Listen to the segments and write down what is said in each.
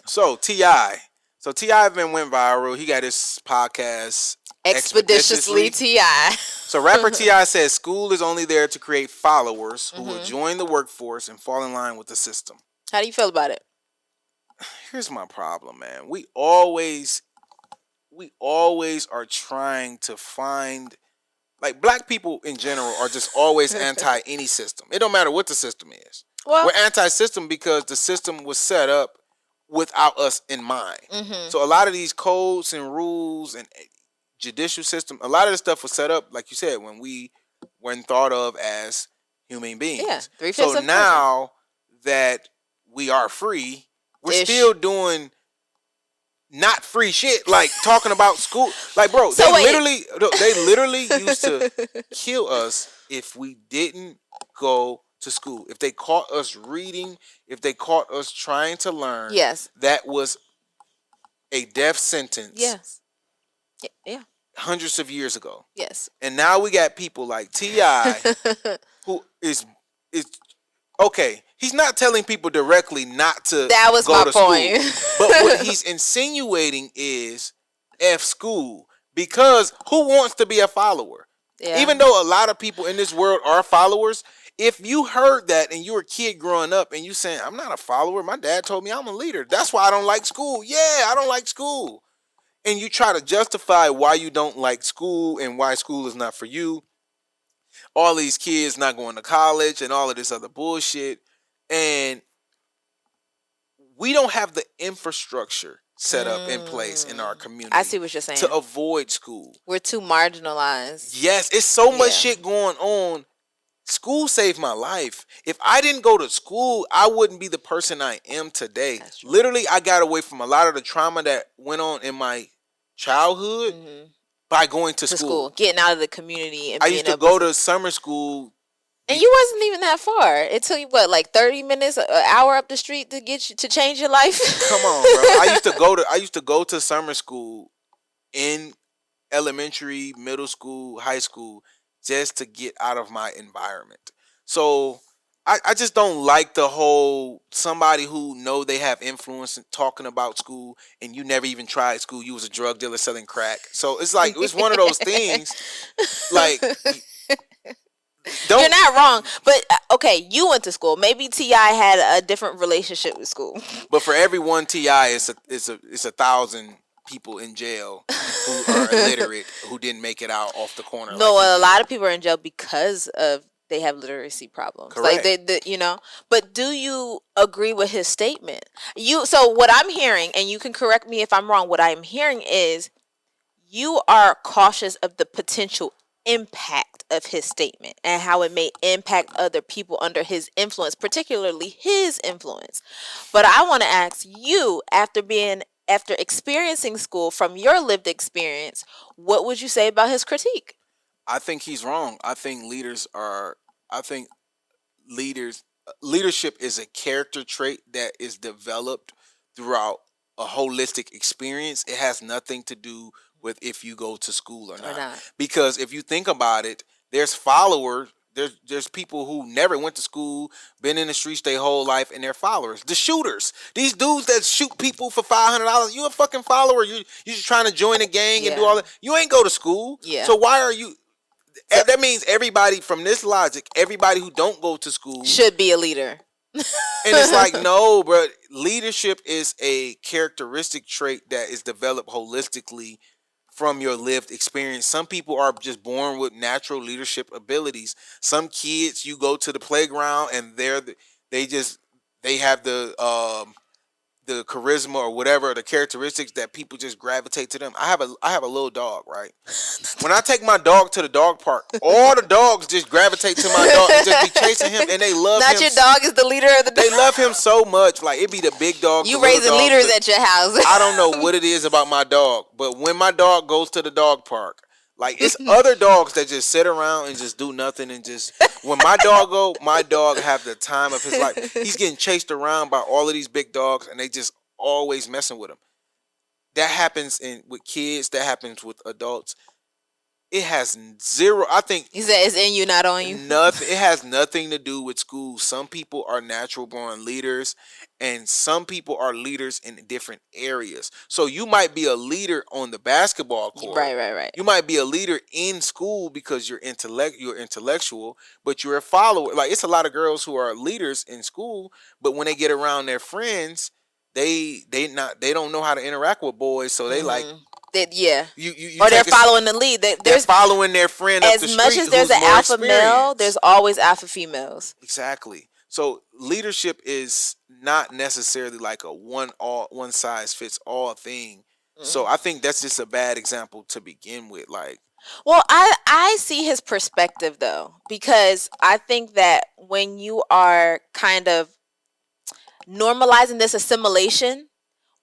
So Ti. So Ti then went viral. He got his podcast Expeditiously expeditiously. Ti. So rapper Ti says school is only there to create followers who will Hmm. join the workforce and fall in line with the system. How do you feel about it? Here's my problem, man. We always are trying to find, like, black people in general are just always anti any system. It don't matter what the system is. Well, We're anti-system because the system was set up without us in mind. hmm, So a lot of these codes and rules and judicial system, a lot of this stuff was set up, like you said, when we weren't thought of as human yeah, beings. three So fifths of a person now that we are free, we're ish. still doing not free shit, like talking about school. Like, bro, So wait. they literally used to kill us if we didn't go to school. If they caught us reading, if they caught us trying to learn, Yes. that was a death sentence Yes. Yeah. hundreds of years ago. Yes. And now we got people like Ti who is okay. He's not telling people directly not to That was go my to point. school, but what he's insinuating is F school, because who wants to be a follower? Yeah. Even though a lot of people in this world are followers, if you heard that and you were a kid growing up and you saying, I'm not a follower, my dad told me I'm a leader, that's why I don't like school. Yeah, I don't like school. And you try to justify why you don't like school and why school is not for you. All these kids not going to college and all of this other bullshit. And we don't have the infrastructure set up in place in our I community see what you're saying. to avoid school. We're too marginalized. Yes, it's so much Yeah. shit going on. School saved my life. If I didn't go to school, I wouldn't be the person I am today. That's true. Literally, I got away from a lot of the trauma that went on in my childhood by going to To school. school, getting out of the community and I being used to able go to summer school. And you wasn't even that far. It took you what, like 30 minutes, an hour up the street to get you to change your life. Come on, bro. I used to go to summer school in elementary, middle school, high school, just to get out of my environment. So I just don't like the whole somebody who know they have influence in talking about school and you never even tried school. You was a drug dealer selling crack. So it's like it's one of those things. Like, don't. You're not wrong, but okay, you went to school. Maybe Ti had a different relationship with school. But for every one Ti, it's a thousand people in jail who are illiterate who didn't make it out off the corner. No, like he a did. lot of people are in jail because of they have literacy problems. Correct. Like you know. But do you agree with his statement? So what I'm hearing, and you can correct me if I'm wrong. What I'm hearing is you are cautious of the potential impact of his statement and how it may impact other people under his influence, particularly his influence. But I want to ask you, after experiencing school from your lived experience, what would you say about his critique? I think he's wrong. I think leaders leadership is a character trait that is developed throughout a holistic experience. It has nothing to do with if you go to school or Or not. not? Because if you think about it, there's followers. There's people who never went to school, been in the streets their whole life, and they're followers. The shooters, these dudes that shoot people for $500, you a fucking follower. You just trying to join a gang and do Yeah. all that. You ain't go to school, Yeah. so why are you? That means everybody from this logic, everybody who don't go to school Should be a leader. and it's like, no, bro. Leadership is a characteristic trait that is developed holistically from your lived experience. Some people are just born with natural leadership abilities. Some kids, you go to the playground and they have the charisma or whatever, the characteristics that people just gravitate to them. I have a little dog, right? When I take my dog to the dog park, all the dogs just gravitate to my dog and just be chasing him, and they love Not him. your dog is the leader of the They dog. love him so much. Like, it be the big dogs. You the little raising dogs, leaders at your house. I don't know what it is about my dog, but when my dog goes to the dog park, like, it's other dogs that just sit around and just do nothing and just when my dog go, my dog have the time of his life. He's getting chased around by all of these big dogs and they just always messing with him. That happens with kids, that happens with adults. it has zero. I think He said it's in you, not on you. nothing. It has nothing to do with school. Some people are natural born leaders, and some people are leaders in different areas. So you might be a leader on the basketball court. Right, right, right. You might be a leader in school because you're intellectual, but you're a follower. Like, it's a lot of girls who are leaders in school, but when they get around their friends, they don't know how to interact with boys, so they like Yeah. you Or they're take following the lead. they're following their friend up as the much street as there's who's an more alpha male, experienced. there's always alpha females. Exactly. So leadership is not necessarily like a one size fits all thing. So I think that's just a bad example to begin with. Like, Well, I see his perspective though, because I think that when you are kind of normalizing this assimilation,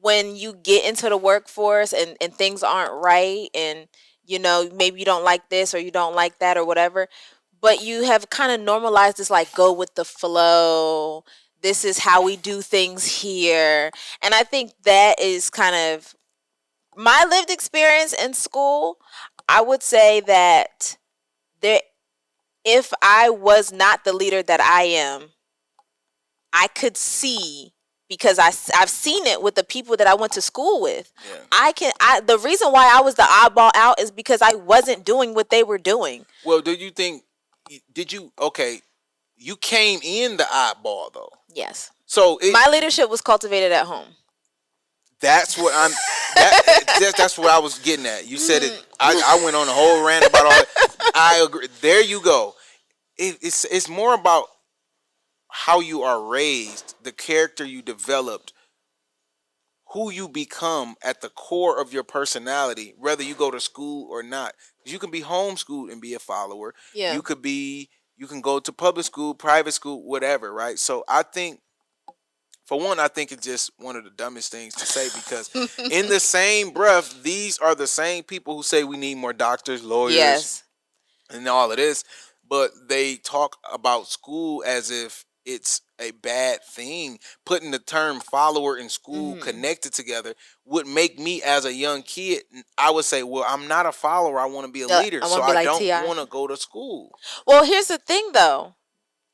when you get into the workforce and things aren't right, and maybe you don't like this or you don't like that or whatever, but you have kind of normalized this, like, go with the flow, this is how we do things here. And I think that is kind of my lived experience in school. I would say that there, if I was not the leader that I am, I could see, because I've seen it with the people that I went to school with. yeah. The reason why I was the oddball out is because I wasn't doing what they were doing. Well, okay, you came in the oddball though. Yes. So my leadership was cultivated at home. That's what that's what I was getting at. You said it. I went on a whole rant about all that. I agree. There you go. It's more about how you are raised, the character you developed, who you become at the core of your personality, whether you go to school or not. You can be homeschooled and be a follower. Yeah. You can go to public school, private school, whatever, right? So I think, for one, I think it's just one of the dumbest things to say, because in the same breath, these are the same people who say we need more doctors, lawyers, Yes, and all of this, but they talk about school as if it's a bad thing. Putting the term follower and school connected together would make me, as a young kid, I would say, well, I'm not a follower, I want to be a leader, so I don't want to go to school. Well, here's the thing though.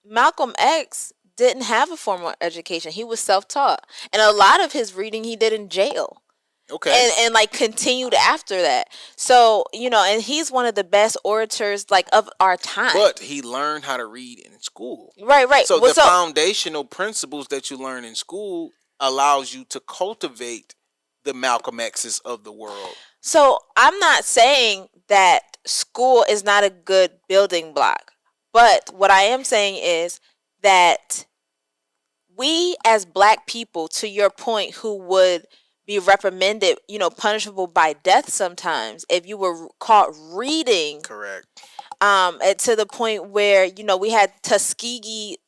Malcolm X didn't have a formal education. He was self-taught. And a lot of his reading he did in jail. Okay. And like continued after that. So, and he's one of the best orators, like, of our time. But he learned how to read in school. Right. So the foundational principles that you learn in school allows you to cultivate the Malcolm X's of the world. So I'm not saying that school is not a good building block. But what I am saying is that we as Black people, to your point, who would be reprimanded, punishable by death sometimes if you were caught reading. Correct. To the point where we had Tuskegee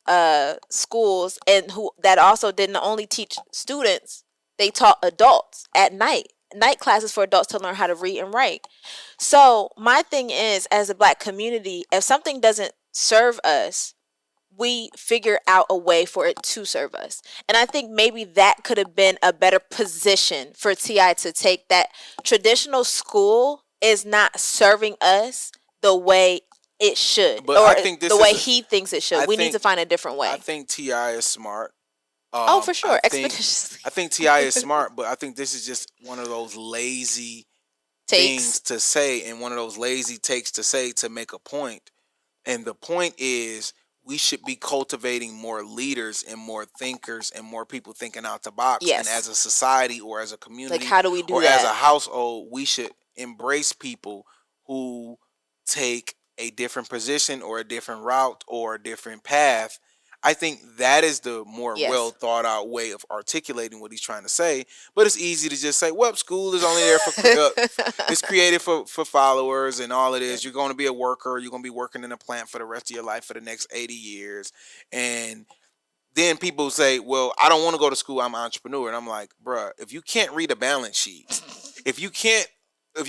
schools, and that also didn't only teach students, they taught adults at night classes for adults to learn how to read and write. So my thing is, as a Black community, if something doesn't serve us, we figure out a way for it to serve us. And I think maybe that could have been a better position for T.I. to take, that traditional school is not serving us the way it should, but or I think the way he thinks it should. We need to find a different way. I think T.I. is smart. For sure. Expeditiously. I think T.I. is smart, but I think this is just one of those lazy things to say, and one of those lazy takes to say to make a point. And the point is, we should be cultivating more leaders and more thinkers and more people thinking out the box. Yes. And as a society or as a community, like, how do we do or that? as a household, we should embrace people who take a different position or a different route or a different path. I think that is the more well thought out way of articulating what he's trying to say. But it's easy to just say, well, school is only there for it's created for followers, and all it is, you're going to be a worker, you're going to be working in a plant for the rest of your life for the next 80 years. And then people say, well, I don't want to go to school, I'm an entrepreneur. And I'm like, bruh, if you can't read a balance sheet, if you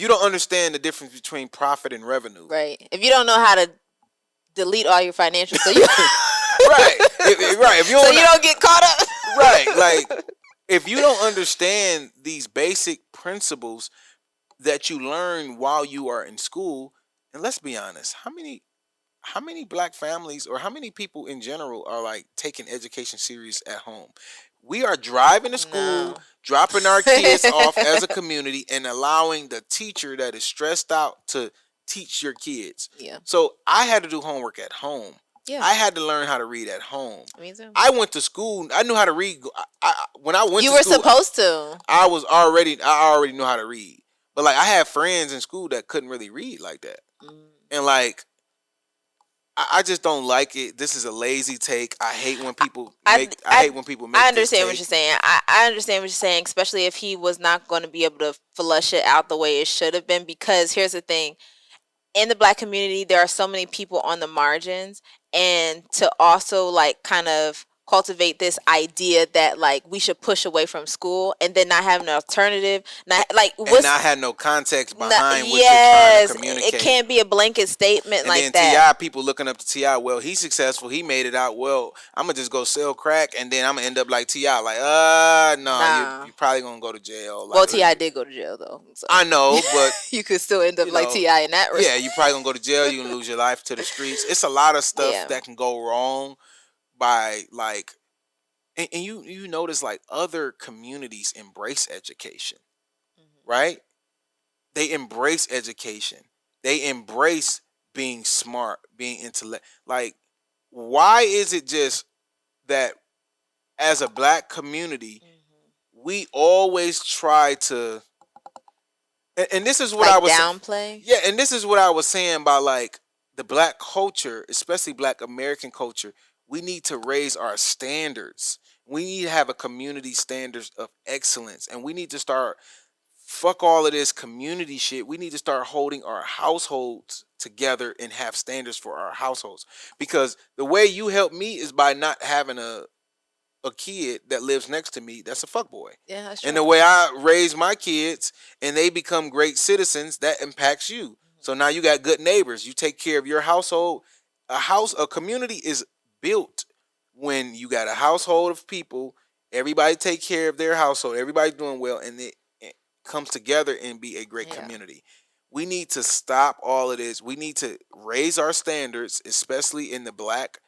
don't understand the difference between profit and revenue, right? If you don't know how to delete all your financials, so you right. If you so you don't get caught up. Right. Like, if you don't understand these basic principles that you learn while you are in school, And let's be honest, how many black families or how many people in general are like taking education serious at home? We are driving to school, No. dropping our kids off as a community, and allowing the teacher that is stressed out to teach your kids. Yeah. So I had to do homework at home. Yeah. I had to learn how to read at home. Me too. I went to school. I knew how to read. When I went You to were school, supposed to. I already knew how to read. But like I had friends in school that couldn't really read like that. And like I just don't like it. This is a lazy take. I hate when people make. I hate when people make. I this understand what take. you're saying. I understand what you're saying, especially if he was not going to be able to flush it out the way it should have been. Because here's the thing: in the black community, there are so many people on the margins, and to also like kind of cultivate this idea that like we should push away from school and then not have an alternative, not like And what's not had no context behind what you're trying yes, to communicate. it can't be a blanket statement And like then that. Ti, people looking up to Ti. Well, he's successful. He made it out. Well, I'm gonna just go sell crack, and then I'm gonna end up like Ti. Like, no, Nah. you probably gonna go to jail. Like, Well, Ti did go to jail though. So. I know, but you could still end up you like know, Ti in that. yeah, you probably gonna go to jail. You gonna lose your life to the streets. It's a lot of stuff Yeah. that can go wrong by like, and you notice like other communities embrace education, right? They embrace education. They embrace being smart, being intellect. Like, why is it just that as a black community, we always try to, and this is what like I was downplay. Yeah, and this is what I was saying about like the black culture, especially black American culture. We need to raise our standards. We need to have a community standards of excellence, and we need to start fuck all of this community shit. We need to start holding our households together and have standards for our households. Because the way you help me is by not having a kid that lives next to me that's a fuckboy. Yeah, that's And true. the way I raise my kids and they become great citizens, that impacts you. So now you got good neighbors. You take care of your household. A community is built when you got a household of people. Everybody take care of their household. Everybody's doing well, and it comes together and be a great community. We need to stop all of this. We need to raise our standards, especially in the black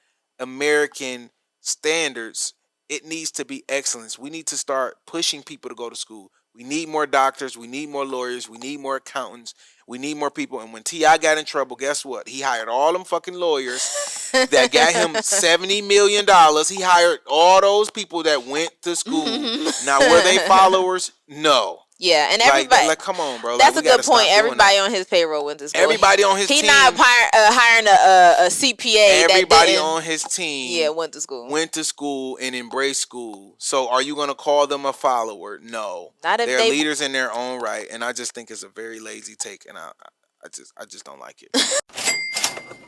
American standards. It needs to be excellence. We need to start pushing people to go to school. We need more doctors. We need more lawyers. We need more accountants. We need more people. And when T.I. got in trouble, guess what? He hired all them fucking lawyers that got him $70 million. He hired all those people that went to school. Now, were they followers? No. Yeah, and everybody. Like come on, bro. That's like, a good point. Everybody on his payroll went to school. Everybody on his team. He not hiring a CPA. Everybody on his team. Went to school. Went to school and embraced school. So are you gonna call them a follower? No. Not if they're leaders in their own right, and I just think it's a very lazy take, and I just don't like it.